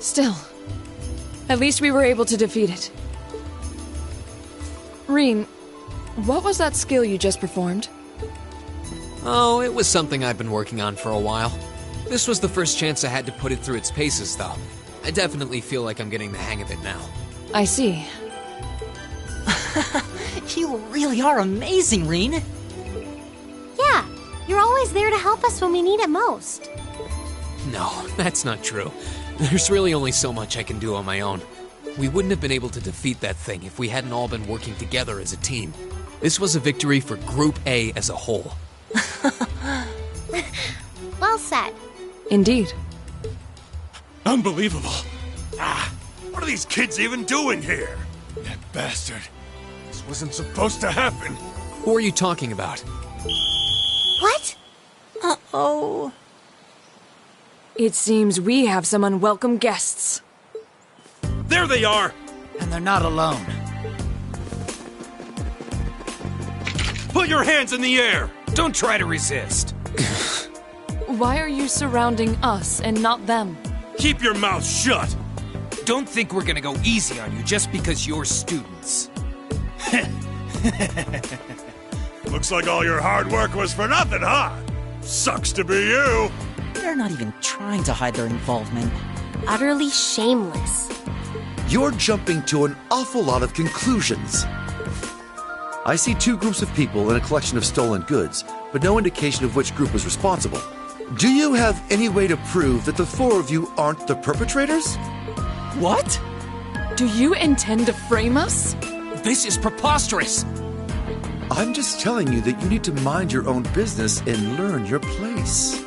Still, at least we were able to defeat it. Rean, what was that skill you just performed? Oh, it was something I've been working on for a while. This was the first chance I had to put it through its paces, though. I definitely feel like I'm getting the hang of it now. I see. You really are amazing, Rean. Yeah, you're always there to help us when we need it most. No, that's not true. There's really only so much I can do on my own. We wouldn't have been able to defeat that thing if we hadn't all been working together as a team. This was a victory for Group A as a whole. Well said. Indeed. Unbelievable. What are these kids even doing here? That bastard. This wasn't supposed to happen. Who are you talking about? What? Uh-oh. It seems we have some unwelcome guests. There they are! And they're not alone. Put your hands in the air! Don't try to resist. Why are you surrounding us and not them? Keep your mouth shut! Don't think we're gonna go easy on you just because you're students. Looks like all your hard work was for nothing, huh? Sucks to be you! They're not even trying to hide their involvement. Utterly shameless. You're jumping to an awful lot of conclusions. I see two groups of people in a collection of stolen goods, but no indication of which group was responsible. Do you have any way to prove that the four of you aren't the perpetrators? What? Do you intend to frame us? This is preposterous! I'm just telling you that you need to mind your own business and learn your place.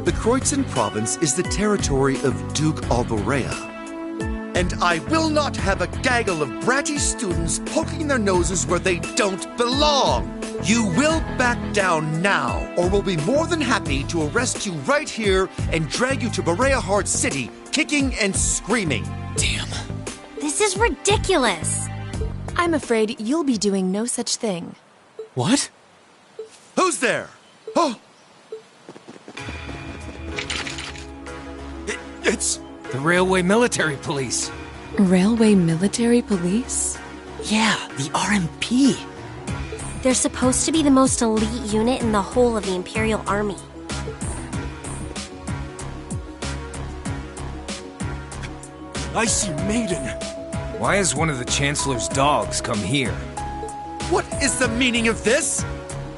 The Kreuzin province is the territory of Duke Alborea. And I will not have a gaggle of bratty students poking their noses where they don't belong. You will back down now, or we'll be more than happy to arrest you right here and drag you to Berea Heart City, kicking and screaming. Damn. This is ridiculous. I'm afraid you'll be doing no such thing. What? Who's there? Oh! It's... The Railway Military Police. Railway Military Police? Yeah, the RMP. They're supposed to be the most elite unit in the whole of the Imperial Army. I see Maiden. Why has one of the Chancellor's dogs come here? What is the meaning of this?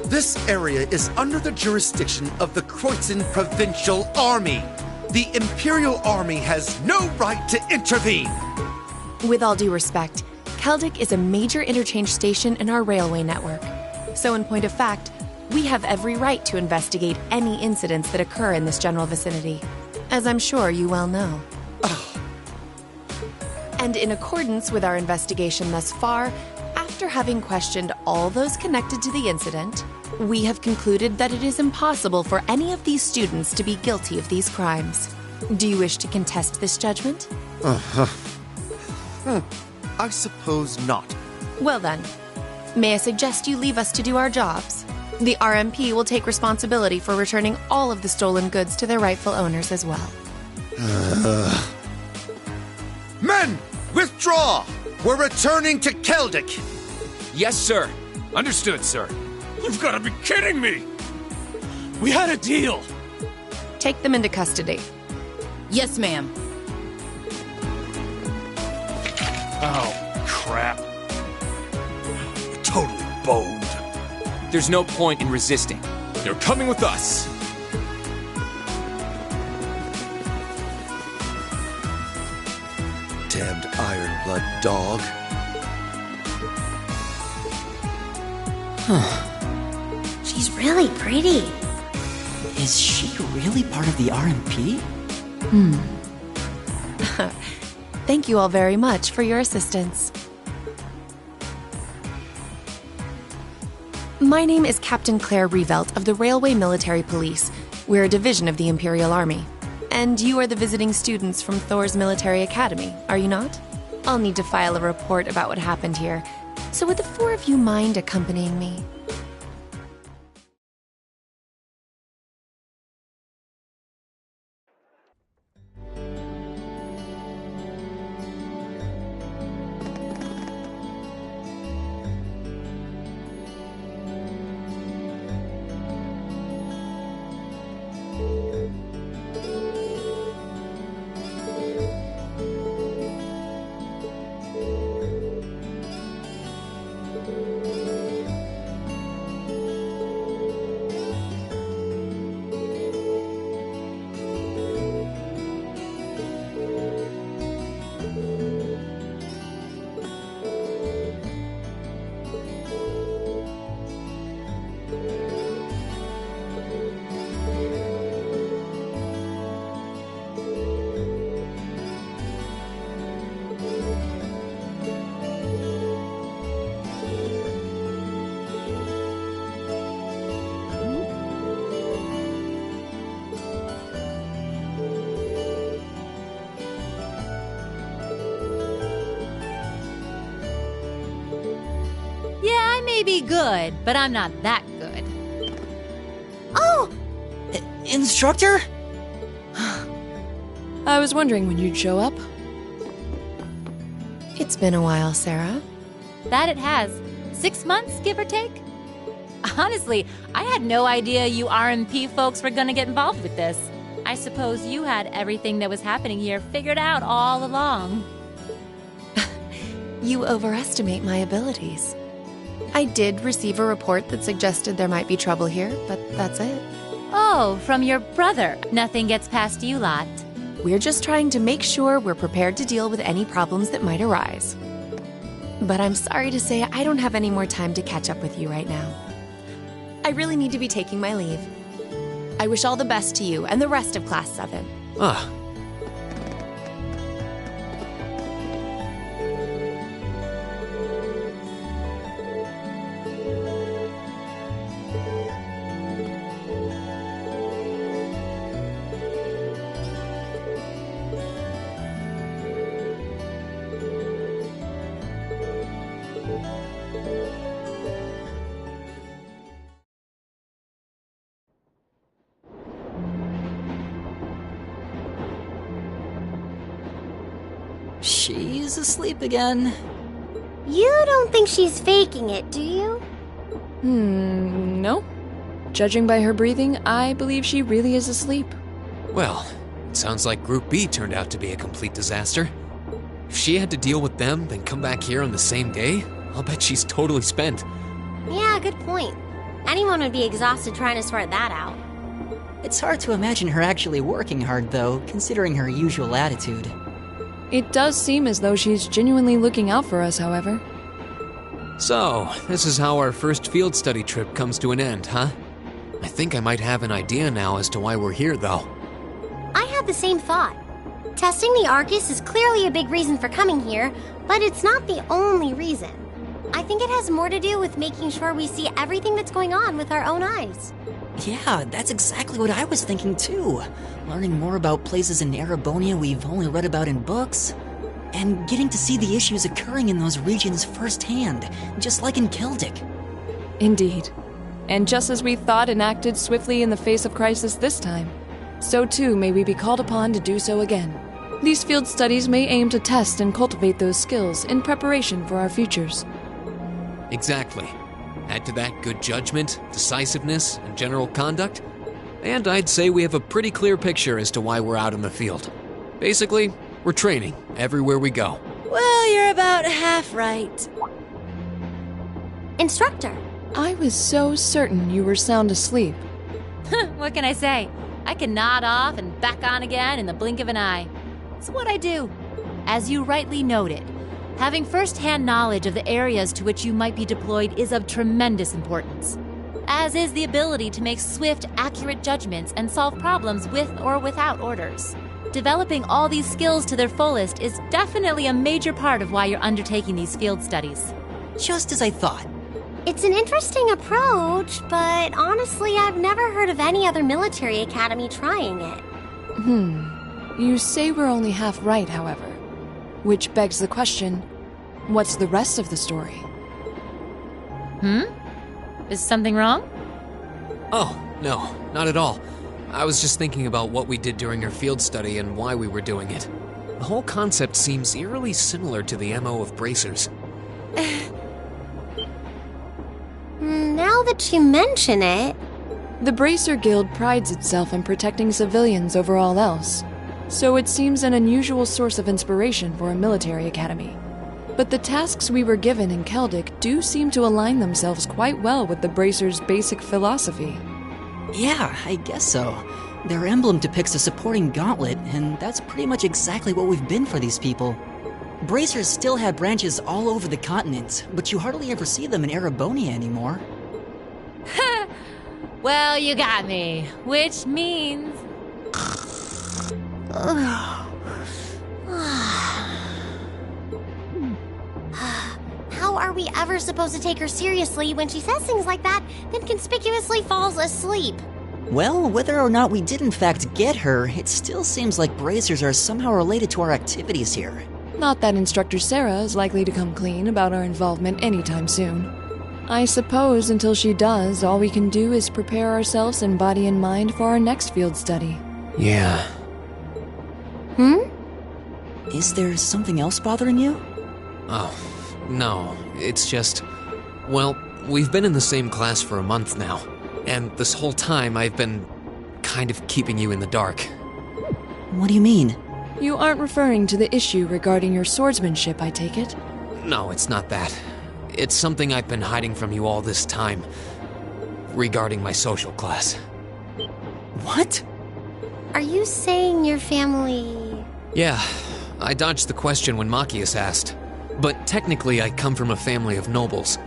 This area is under the jurisdiction of the Kreuzin Provincial Army. The Imperial Army has no right to intervene. With all due respect, Keldic is a major interchange station in our railway network. So in point of fact, we have every right to investigate any incidents that occur in this general vicinity, as I'm sure you well know. And in accordance with our investigation thus far, after having questioned all those connected to the incident, we have concluded that it is impossible for any of these students to be guilty of these crimes. Do you wish to contest this judgment? I suppose not. Well then, may I suggest you leave us to do our jobs? The RMP will take responsibility for returning all of the stolen goods to their rightful owners as well. Men, withdraw! We're returning to Keldic! Yes, sir. Understood, sir. You've got to be kidding me! We had a deal! Take them into custody. Yes, ma'am. Oh, crap. Totally boned. There's no point in resisting. You're coming with us. Damned Ironblood dog. She's really pretty. Is she really part of the RMP? Thank you all very much for your assistance. My name is Captain Claire Revelt of the Railway Military Police. We're a division of the Imperial Army. And you are the visiting students from Thor's Military Academy, are you not? I'll need to file a report about what happened here. So would the four of you mind accompanying me? may be good, but I'm not that good. Oh! Instructor? I was wondering when you'd show up. It's been a while, Sarah. That it has. 6 months, give or take? Honestly, I had no idea you RMP folks were gonna get involved with this. I suppose you had everything that was happening here figured out all along. You overestimate my abilities. I did receive a report that suggested there might be trouble here, but that's it. Oh, from your brother. Nothing gets past you lot. We're just trying to make sure we're prepared to deal with any problems that might arise. But I'm sorry to say I don't have any more time to catch up with you right now. I really need to be taking my leave. I wish all the best to you and the rest of Class 7. Ah. She's asleep again. You don't think she's faking it, do you? No. Judging by her breathing, I believe she really is asleep. Well, it sounds like Group B turned out to be a complete disaster. If she had to deal with them, then come back here on the same day, I'll bet she's totally spent. Yeah, good point. Anyone would be exhausted trying to sort that out. It's hard to imagine her actually working hard, though, considering her usual attitude. It does seem as though she's genuinely looking out for us, however. So, this is how our first field study trip comes to an end, huh? I think I might have an idea now as to why we're here, though. I had the same thought. Testing the Arcus is clearly a big reason for coming here, but it's not the only reason. I think it has more to do with making sure we see everything that's going on with our own eyes. Yeah, that's exactly what I was thinking too. Learning more about places in Erebonia we've only read about in books. And getting to see the issues occurring in those regions firsthand, just like in Celtic. Indeed. And just as we thought and acted swiftly in the face of crisis this time, so too may we be called upon to do so again. These field studies may aim to test and cultivate those skills in preparation for our futures. Exactly. Add to that good judgment, decisiveness, and general conduct, and I'd say we have a pretty clear picture as to why we're out in the field. Basically, we're training everywhere we go. Well, you're about half right. Instructor. I was so certain you were sound asleep. What can I say? I can nod off and back on again in the blink of an eye. It's what I do. As you rightly noted, having first-hand knowledge of the areas to which you might be deployed is of tremendous importance, as is the ability to make swift, accurate judgments and solve problems with or without orders. Developing all these skills to their fullest is definitely a major part of why you're undertaking these field studies. Just as I thought. It's an interesting approach, but honestly, I've never heard of any other military academy trying it. You say we're only half right, however. Which begs the question, what's the rest of the story? Is something wrong? Oh, no, not at all. I was just thinking about what we did during our field study and why we were doing it. The whole concept seems eerily similar to the MO of bracers. Now that you mention it... The Bracer Guild prides itself in protecting civilians over all else, so it seems an unusual source of inspiration for a military academy. But the tasks we were given in Celtic do seem to align themselves quite well with the Bracer's basic philosophy. Yeah, I guess so. Their emblem depicts a supporting gauntlet, and that's pretty much exactly what we've been for these people. Bracers still have branches all over the continent, but you hardly ever see them in Erebonia anymore. Well, you got me. Which means... How are we ever supposed to take her seriously when she says things like that, then conspicuously falls asleep? Well, whether or not we did in fact get her, it still seems like bracers are somehow related to our activities here. Not that Instructor Sarah is likely to come clean about our involvement anytime soon. I suppose until she does, all we can do is prepare ourselves in body and mind for our next field study. Yeah. Is there something else bothering you? Oh, no. It's just... Well, we've been in the same class for a month now. And this whole time I've been kind of keeping you in the dark. What do you mean? You aren't referring to the issue regarding your swordsmanship, I take it? No, it's not that. It's something I've been hiding from you all this time. Regarding my social class. What? Are you saying your family... Yeah, I dodged the question when Machias asked. But technically I come from a family of nobles.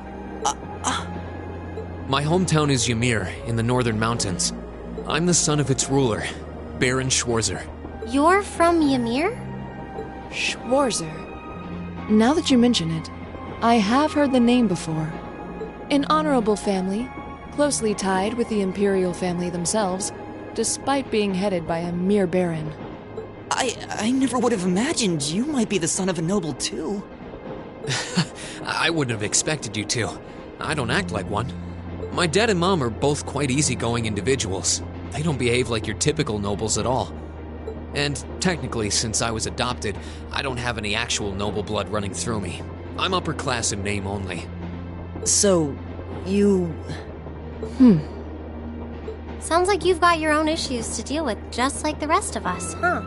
My hometown is Ymir, in the northern mountains. I'm the son of its ruler, Baron Schwarzer. You're from Ymir? Schwarzer. Now that you mention it, I have heard the name before. An honorable family, closely tied with the imperial family themselves, despite being headed by a mere baron. I never would have imagined you might be the son of a noble too. I wouldn't have expected you to. I don't act like one. My dad and mom are both quite easygoing individuals. They don't behave like your typical nobles at all. And technically, since I was adopted, I don't have any actual noble blood running through me. I'm upper class in name only. So, you... Sounds like you've got your own issues to deal with, just like the rest of us, huh?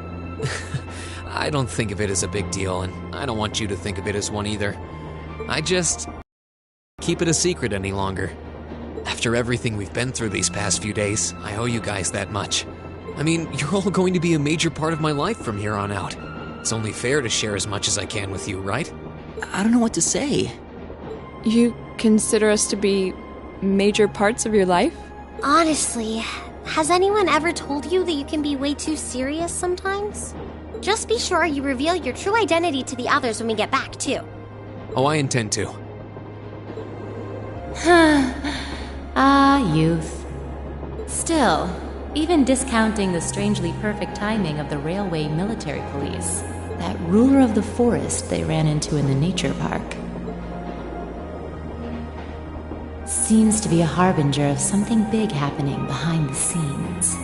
I don't think of it as a big deal, and I don't want you to think of it as one either. I just... keep it a secret any longer. After everything we've been through these past few days, I owe you guys that much. I mean, you're all going to be a major part of my life from here on out. It's only fair to share as much as I can with you, right? I don't know what to say. You consider us to be major parts of your life? Honestly, has anyone ever told you that you can be way too serious sometimes? Just be sure you reveal your true identity to the others when we get back, too. Oh, I intend to. Ah, youth. Still, even discounting the strangely perfect timing of the railway military police, that ruler of the forest they ran into in the nature park seems to be a harbinger of something big happening behind the scenes.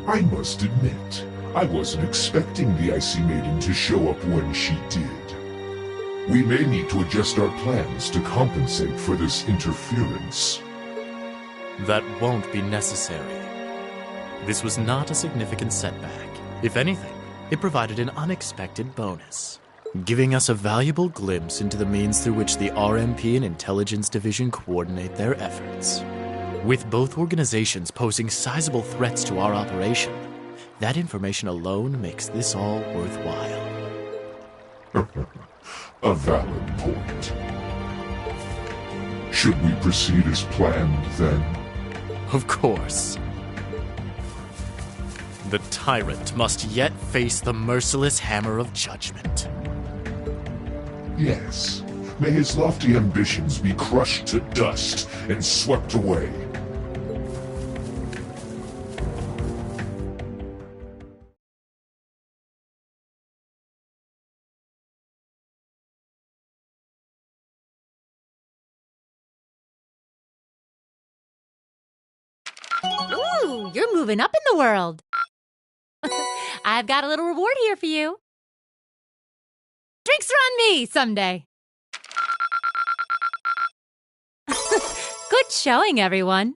I must admit, I wasn't expecting the Icy Maiden to show up when she did. We may need to adjust our plans to compensate for this interference. That won't be necessary. This was not a significant setback. If anything, it provided an unexpected bonus, giving us a valuable glimpse into the means through which the RMP and Intelligence Division coordinate their efforts. With both organizations posing sizable threats to our operation, that information alone makes this all worthwhile. A valid point. Should we proceed as planned, then? Of course. The tyrant must yet face the merciless hammer of judgment. Yes. May his lofty ambitions be crushed to dust and swept away. Ooh, you're moving up in the world. I've got a little reward here for you. Drinks are on me someday. Good showing, everyone.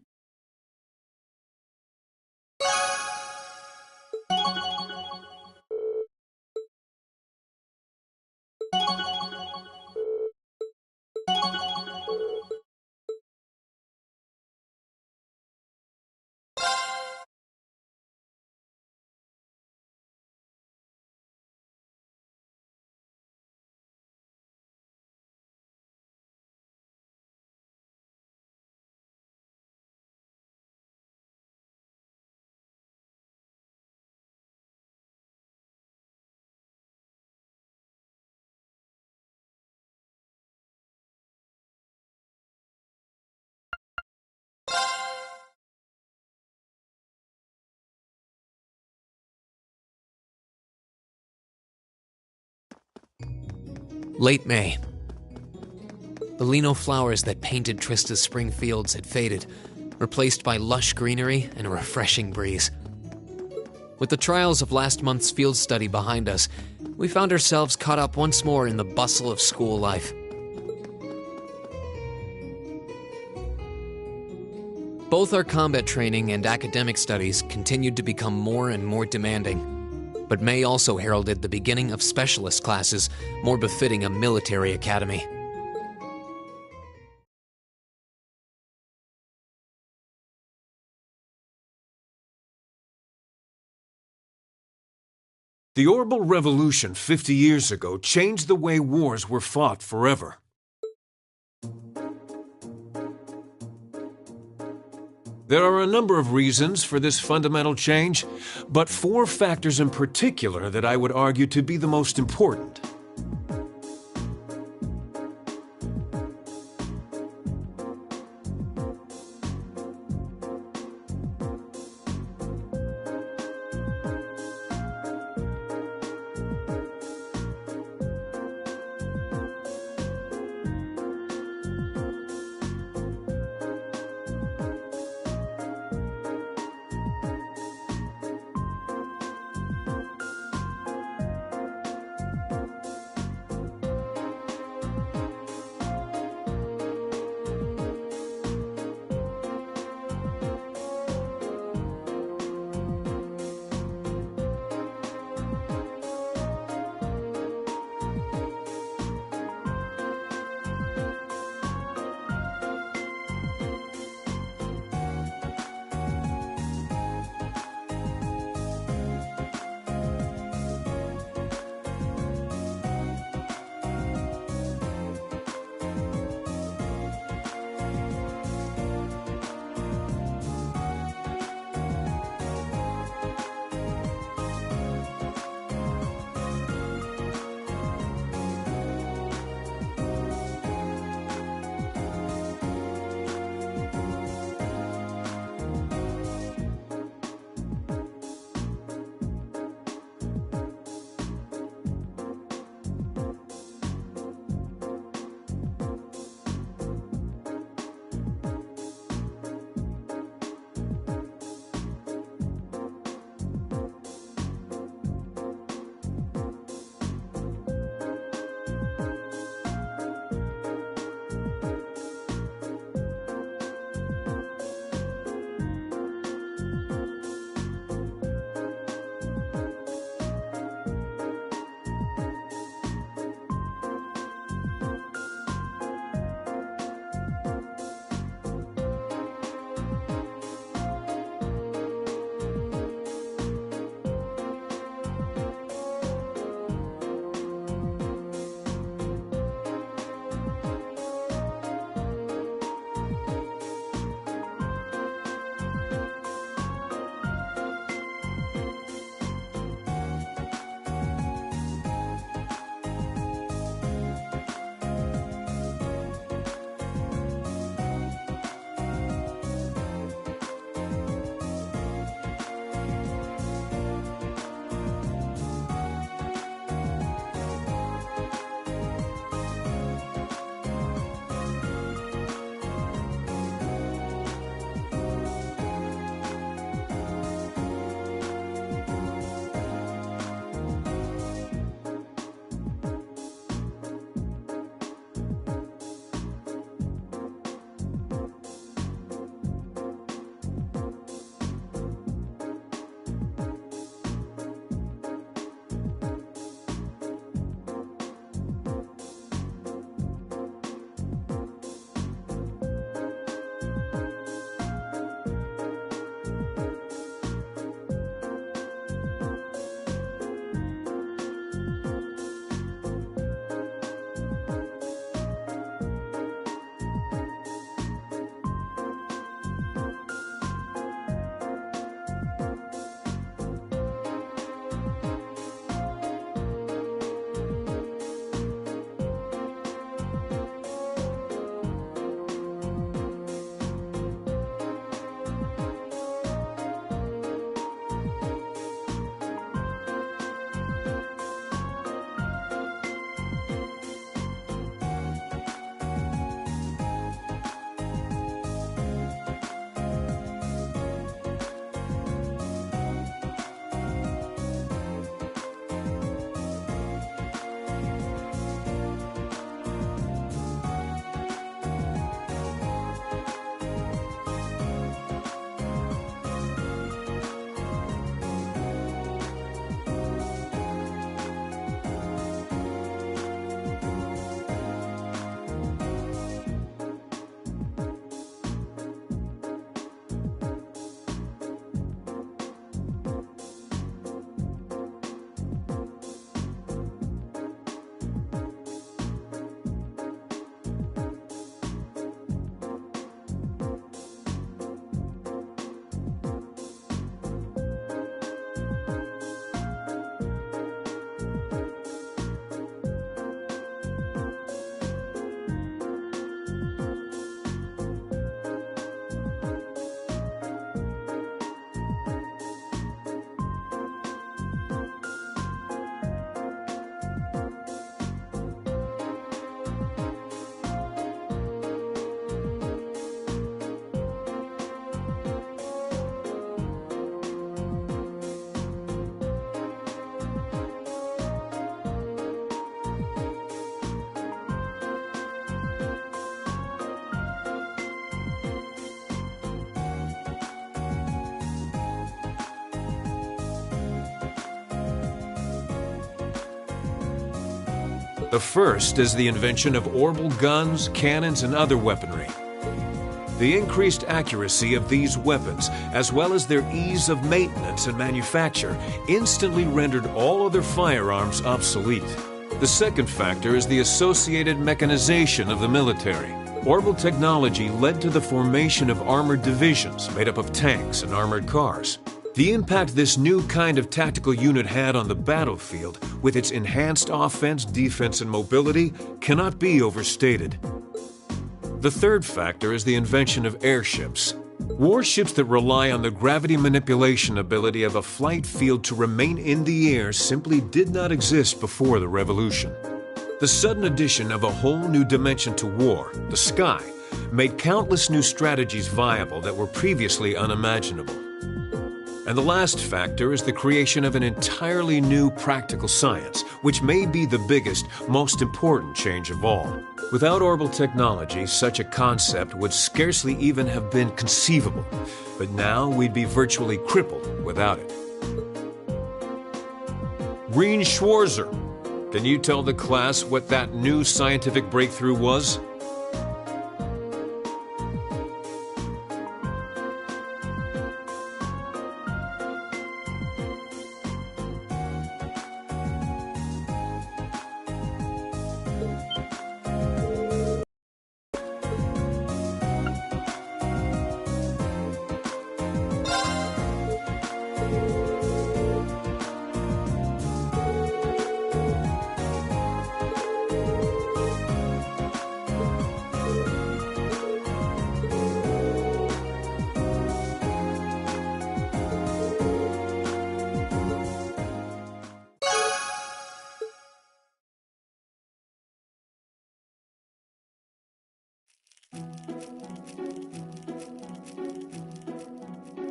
Late May. The lino flowers that painted Trista's spring fields had faded, replaced by lush greenery and a refreshing breeze. With the trials of last month's field study behind us, we found ourselves caught up once more in the bustle of school life. Both our combat training and academic studies continued to become more and more demanding, but May also heralded the beginning of specialist classes more befitting a military academy. The Orbital Revolution 50 years ago changed the way wars were fought forever. There are a number of reasons for this fundamental change, but 4 factors in particular that I would argue to be the most important. The first is the invention of orbital guns, cannons, and other weaponry. The increased accuracy of these weapons, as well as their ease of maintenance and manufacture, instantly rendered all other firearms obsolete. The second factor is the associated mechanization of the military. Orbital technology led to the formation of armored divisions made up of tanks and armored cars. The impact this new kind of tactical unit had on the battlefield, with its enhanced offense, defense, and mobility, cannot be overstated. The third factor is the invention of airships. Warships that rely on the gravity manipulation ability of a flight field to remain in the air simply did not exist before the revolution. The sudden addition of a whole new dimension to war, the sky, made countless new strategies viable that were previously unimaginable. And the last factor is the creation of an entirely new practical science, which may be the biggest, most important change of all. Without orbital technology, such a concept would scarcely even have been conceivable, but now we'd be virtually crippled without it. Rean Schwarzer, can you tell the class what that new scientific breakthrough was?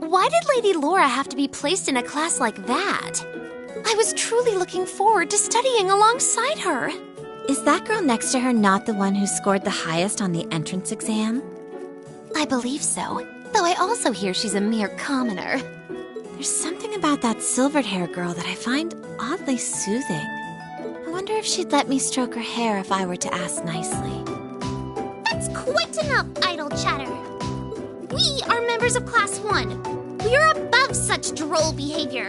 Why did Lady Laura have to be placed in a class like that? I was truly looking forward to studying alongside her. Is that girl next to her not the one who scored the highest on the entrance exam? I believe so, though I also hear she's a mere commoner. There's something about that silvered hair girl that I find oddly soothing. I wonder if she'd let me stroke her hair if I were to ask nicely. That's quite enough idle chatter. We are members of Class 1. We are above such droll behavior.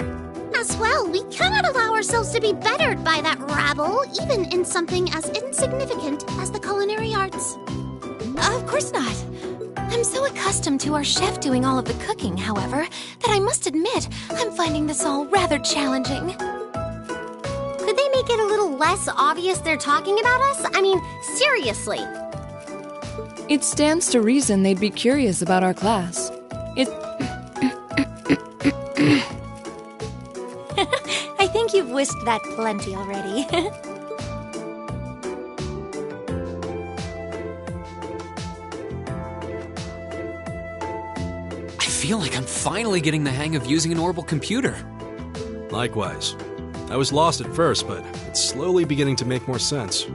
As well, we cannot allow ourselves to be bettered by that rabble, even in something as insignificant as the culinary arts. Of course not. I'm so accustomed to our chef doing all of the cooking, however, that I must admit I'm finding this all rather challenging. Could they make it a little less obvious they're talking about us? I mean, seriously. It stands to reason they'd be curious about our class. I think you've whisked that plenty already. I feel like I'm finally getting the hang of using an orbital computer. Likewise. I was lost at first, but it's slowly beginning to make more sense.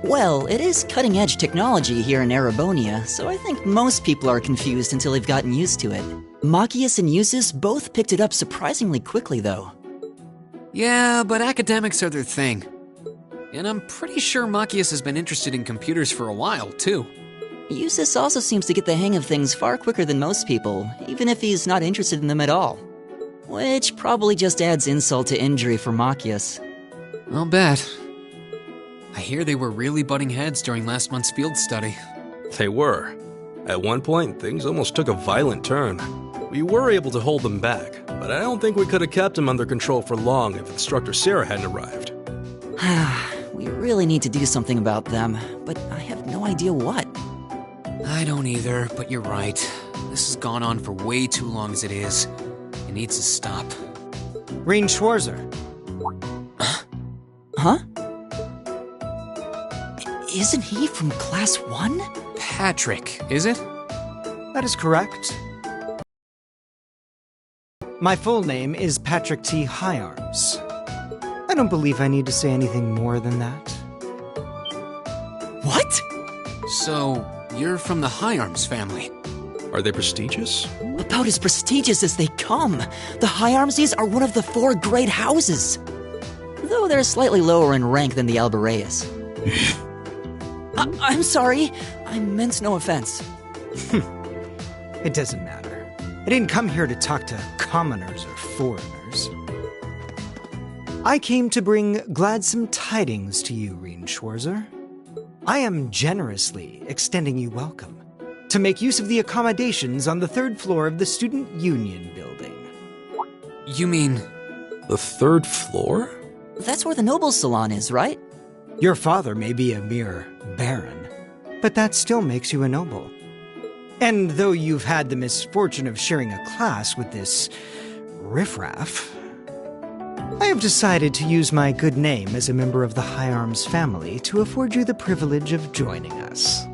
Well, it is cutting-edge technology here in Erebonia, so I think most people are confused until they've gotten used to it. Machias and Eustace both picked it up surprisingly quickly, though. Yeah, but academics are their thing. And I'm pretty sure Machias has been interested in computers for a while, too. Eustace also seems to get the hang of things far quicker than most people, even if he's not interested in them at all. Which probably just adds insult to injury for Machias. I'll bet. I hear they were really butting heads during last month's field study. They were. At one point, things almost took a violent turn. We were able to hold them back, but I don't think we could have kept them under control for long if Instructor Sarah hadn't arrived. We really need to do something about them, but I have no idea what. I don't either, but you're right. This has gone on for way too long as it is. It needs to stop. Rean Schwarzer. Huh? Isn't he from Class 1? Patrick, is it? That is correct. My full name is Patrick T. Higharms. I don't believe I need to say anything more than that. What? So, you're from the Higharms family. Are they prestigious? About as prestigious as they come. The Higharmses are one of the 4 great houses. though they're slightly lower in rank than the Albareas. I'm sorry. I meant no offense. It doesn't matter. I didn't come here to talk to commoners or foreigners. I came to bring gladsome tidings to you, Rien Schwarzer. I am generously extending you welcome to make use of the accommodations on the 3rd floor of the Student Union building. You mean... The 3rd floor? That's where the Noble's Salon is, right? Your father may be a mere baron, but that still makes you a noble. And though you've had the misfortune of sharing a class with this riffraff, I have decided to use my good name as a member of the High Arms family to afford you the privilege of joining us.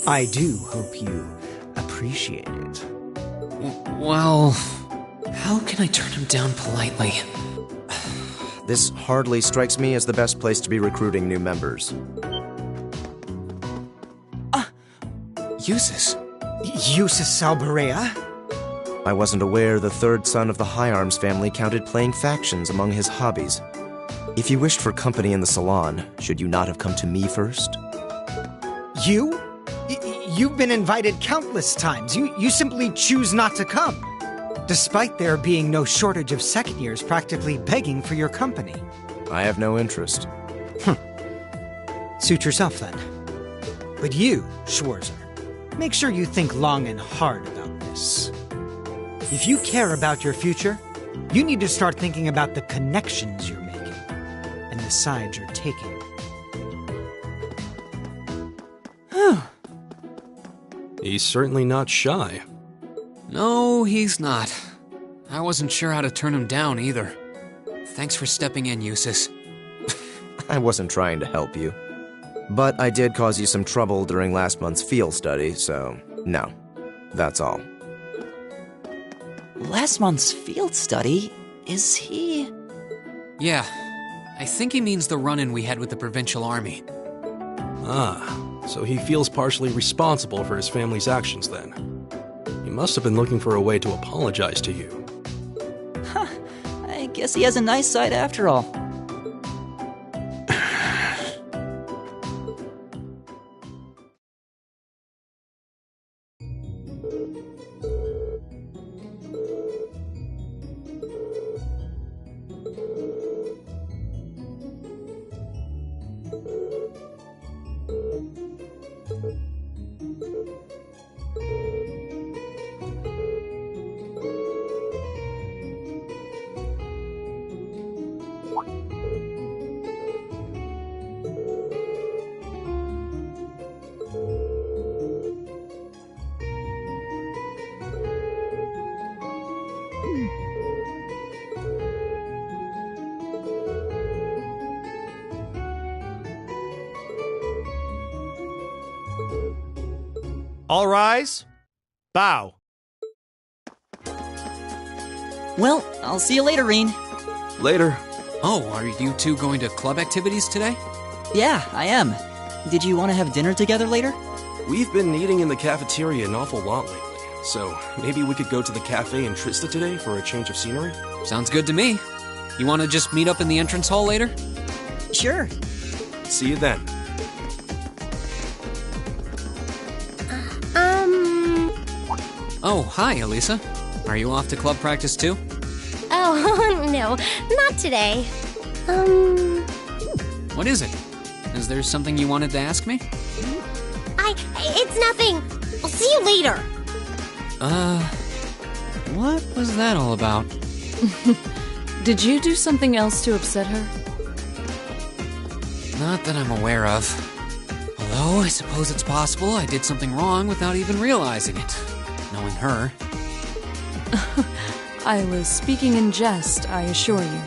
I do hope you appreciate it. Well, how can I turn him down politely? This hardly strikes me as the best place to be recruiting new members. Eustace. Eustace Albarea? I wasn't aware the 3rd son of the High Arms family counted playing factions among his hobbies. If you wished for company in the salon, should you not have come to me first? You? You've been invited countless times. You simply choose not to come, despite there being no shortage of second years practically begging for your company. I have no interest. Suit yourself, then. But you, Schwarzer, make sure you think long and hard about this. If you care about your future, you need to start thinking about the connections you're making and the sides you're taking. He's certainly not shy. No, he's not. I wasn't sure how to turn him down either. Thanks for stepping in, Eustace. I wasn't trying to help you. But I did cause you some trouble during last month's field study, so no. That's all. Last month's field study? Is he... Yeah. I think he means the run-in we had with the Provincial Army. So he feels partially responsible for his family's actions then. He must have been looking for a way to apologize to you. I guess he has a nice side after all. All rise. Bow. Well, I'll see you later, Rien. Later. Oh, are you two going to club activities today? Yeah, I am. Did you want to have dinner together later? We've been eating in the cafeteria an awful lot lately, so maybe we could go to the cafe in Trista today for a change of scenery? Sounds good to me. You want to just meet up in the entrance hall later? Sure. See you then. Oh, hi, Elisa. Are you off to club practice too? Oh, no, not today. What is it? Is there something you wanted to ask me? It's nothing. I'll see you later. What was that all about? Did you do something else to upset her? Not that I'm aware of. Although, I suppose it's possible I did something wrong without even realizing it. Knowing her. I was speaking in jest, I assure you.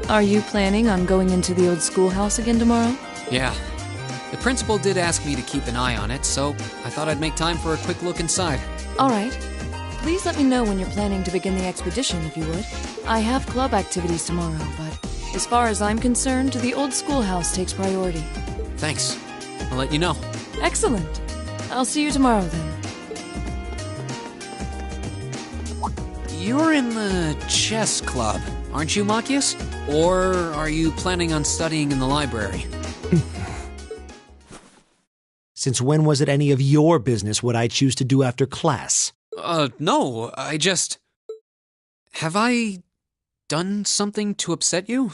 Are you planning on going into the old schoolhouse again tomorrow? Yeah. The principal did ask me to keep an eye on it, so I thought I'd make time for a quick look inside. All right. Please let me know when you're planning to begin the expedition, if you would. I have club activities tomorrow, but as far as I'm concerned, the old schoolhouse takes priority. Thanks. I'll let you know. Excellent. I'll see you tomorrow, then. You're in the chess club, aren't you, Machias? Or are you planning on studying in the library? Since when was it any of your business what I choose to do after class? No, I just... Have I done something to upset you?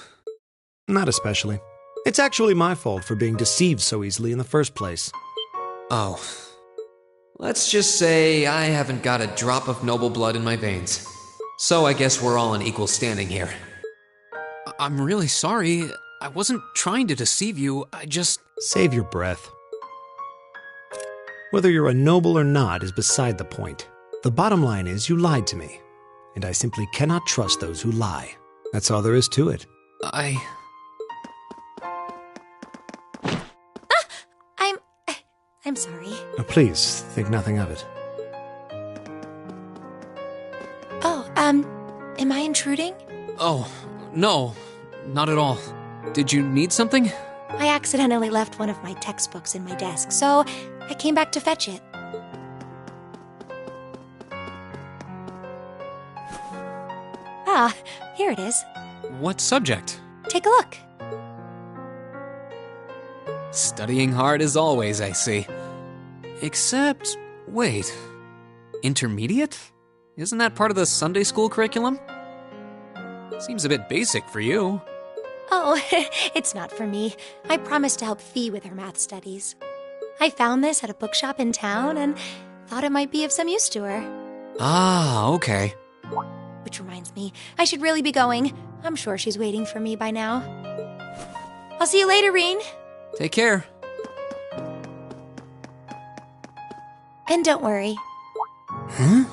Not especially. It's actually my fault for being deceived so easily in the first place. Oh. Let's just say I haven't got a drop of noble blood in my veins. So I guess we're all in equal standing here. I'm really sorry. I wasn't trying to deceive you. I just... Save your breath. Whether you're a noble or not is beside the point. The bottom line is you lied to me, and I simply cannot trust those who lie. That's all there is to it. I'm sorry. Please, think nothing of it. Oh, am I intruding? Oh, no, not at all. Did you need something? I accidentally left one of my textbooks in my desk, so I came back to fetch it. Ah, here it is. What subject? Take a look. Studying hard as always, I see. Except, wait. Intermediate? Isn't that part of the Sunday school curriculum? Seems a bit basic for you. Oh, it's not for me. I promised to help Fee with her math studies. I found this at a bookshop in town and thought it might be of some use to her. Ah, okay. Which reminds me, I should really be going. I'm sure she's waiting for me by now. I'll see you later, Reen. Take care. And don't worry. Huh?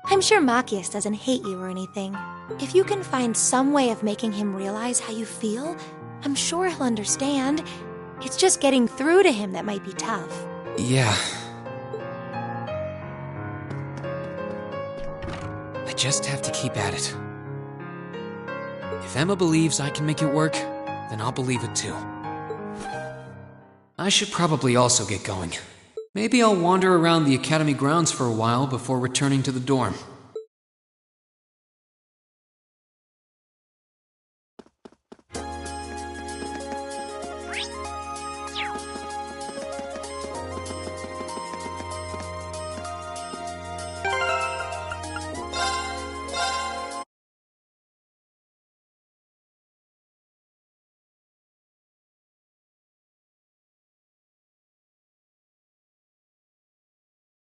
I'm sure Machias doesn't hate you or anything. If you can find some way of making him realize how you feel, I'm sure he'll understand. It's just getting through to him that might be tough. Yeah. I just have to keep at it. If Emma believes I can make it work, then I'll believe it too. I should probably also get going. Maybe I'll wander around the academy grounds for a while before returning to the dorm.